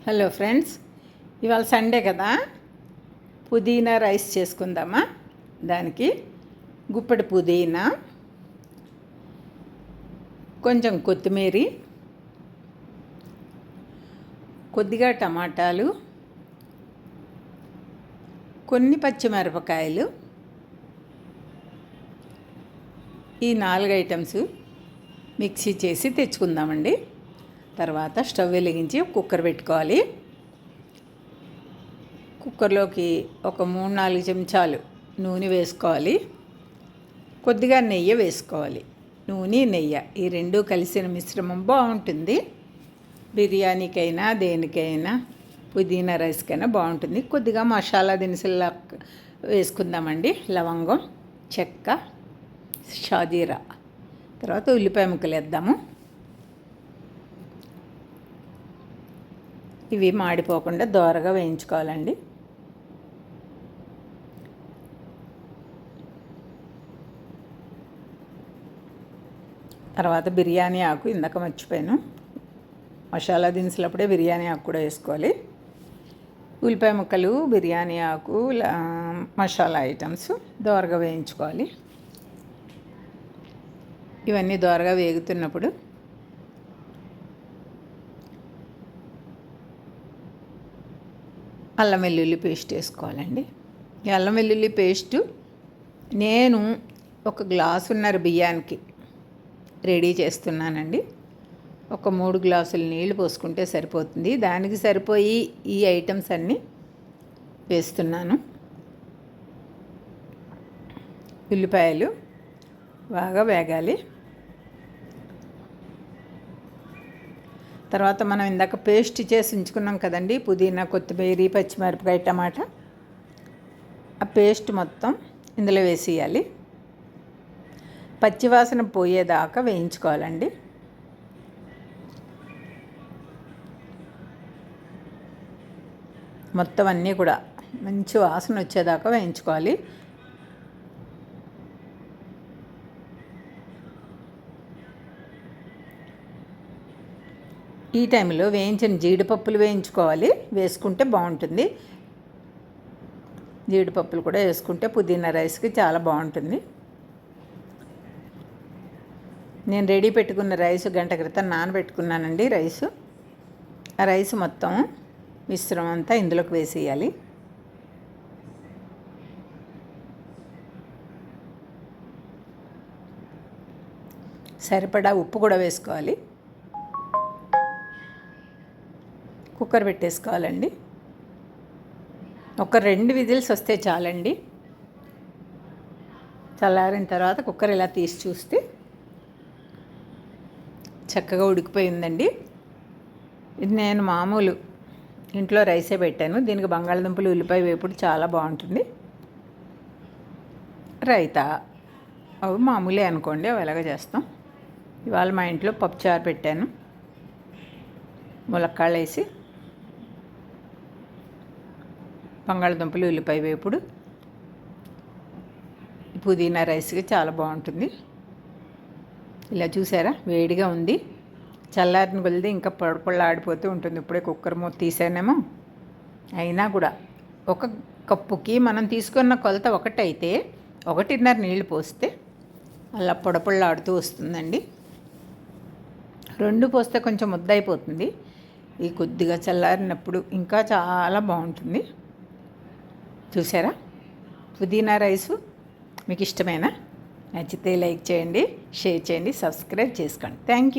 Hello friends, ఇవాళ Sunday కదా, పుదీనా రైస్ చేసుకుందామా. దానికి గుప్పెడు పుదీనా, కొంచెం కొత్తిమీర, కొద్దిగా టమాటాలు, కొన్ని పచ్చిమిరపకాయలు, ఈ 4 ఐటమ్స్ మిక్సీ చేసి తెచ్చుకుందామండి. తర్వాత స్టవ్ వెలిగించి కుక్కర్ పెట్టుకోవాలి. కుక్కర్లోకి ఒక 3-4 చెంచాలు నూనె వేసుకోవాలి. కొద్దిగా నెయ్యి వేసుకోవాలి. నూనె నెయ్యి ఈ రెండు కలిసిన మిశ్రమం బాగుంటుంది. బిర్యానీకైనా దేనికైనా పుదీనా రైస్కైనా బాగుంటుంది. కొద్దిగా మసాలా దినుసులు వేసుకుందామండి. లవంగం, చెక్క, షాజీరా, తర్వాత ఉల్లిపాయ ముక్కలు వేద్దాము. ఇవి మాడిపోకుండా దోరగా వేయించుకోవాలండి. తర్వాత బిర్యానీ ఆకు, ఇందాక మర్చిపోయాను, మసాలా దినుసులప్పుడే బిర్యానీ ఆకు కూడా వేసుకోవాలి. ఉల్లిపాయ ముక్కలు, బిర్యానీ ఆకు, మసాలా ఐటమ్స్ దోరగా వేయించుకోవాలి. ఇవన్నీ దోరగా వేగుతున్నప్పుడు అల్లం వెల్లుల్లి పేస్ట్ వేసుకోవాలండి. ఈ అల్లం వెల్లుల్లి పేస్టు నేను 1 గ్లాసున్నర బియ్యానికి రెడీ చేస్తున్నానండి. ఒక 3 గ్లాసులు నీళ్లు పోసుకుంటే సరిపోతుంది. దానికి సరిపోయి ఈ ఐటమ్స్ అన్నీ వేస్తున్నాను. ఉల్లిపాయలు బాగా వేగాలి. తర్వాత మనం ఇందాక పేస్ట్ చేసి ఉంచుకున్నాం కదండి, పుదీనా, కొత్తిమీర, పచ్చిమిరపకాయ, టమాటా, ఆ పేస్ట్ మొత్తం ఇందులో వేసేయాలి. పచ్చివాసన పోయేదాకా వేయించుకోవాలండి. మొత్తం అన్నీ కూడా మంచి వాసన వచ్చేదాకా వేయించుకోవాలి. ఈ టైంలో వేయించిన జీడిపప్పులు వేయించుకోవాలి, వేసుకుంటే బాగుంటుంది. జీడిపప్పులు కూడా వేసుకుంటే పుదీనా రైస్కి చాలా బాగుంటుంది. నేను రెడీ పెట్టుకున్న రైస్ గంట క్రితం నానబెట్టుకున్నానండి. ఆ రైస్ మొత్తం మిశ్రమం అంతా ఇందులోకి వేసేయాలి. సరిపడా ఉప్పు కూడా వేసుకోవాలి. కుక్కర్ పెట్టేసుకోవాలండి. ఒక 2 విజిల్స్ వస్తే చాలండి. చల్లారిన తర్వాత కుక్కర్ ఇలా తీసి చూస్తే చక్కగా ఉడికిపోయిందండి. ఇది నేను మామూలు ఇంట్లో రైసే పెట్టాను. దీనికి బంగాళదుంపలు, ఉల్లిపాయ వేపుడు చాలా బాగుంటుంది. రైతా అవి మామూలే అనుకోండి, అవి ఎలాగ చేస్తాం. ఇవాళ మా ఇంట్లో పప్పుచారు పెట్టాను. ములక్కాళ్ళు వేసి బంగాళదుంపలు, ఉల్లిపాయ వేపుడు పుదీనా రైస్కి చాలా బాగుంటుంది. ఇలా చూసారా, వేడిగా ఉంది. చల్లారిన కొలిది ఇంకా పొడపొళ్ళ ఆడిపోతూ ఉంటుంది. ఇప్పుడే కుక్కర్ మూత తీసానేమో. అయినా కూడా 1 కప్పుకి మనం తీసుకున్న కొలత 1 అయితే 1.5 నీళ్ళు పోస్తే అలా పొడపొళ్ళ ఆడుతూ వస్తుందండి. 2 పోస్తే కొంచెం ముద్ద అయిపోతుంది. ఈ కొద్దిగా చల్లారినప్పుడు ఇంకా చాలా బాగుంటుంది. చూసారా, పుదీనా రైసు మీకు ఇష్టమేనా? నచ్చితే లైక్ చేయండి, షేర్ చేయండి, సబ్స్క్రైబ్ చేసుకోండి. Thank you.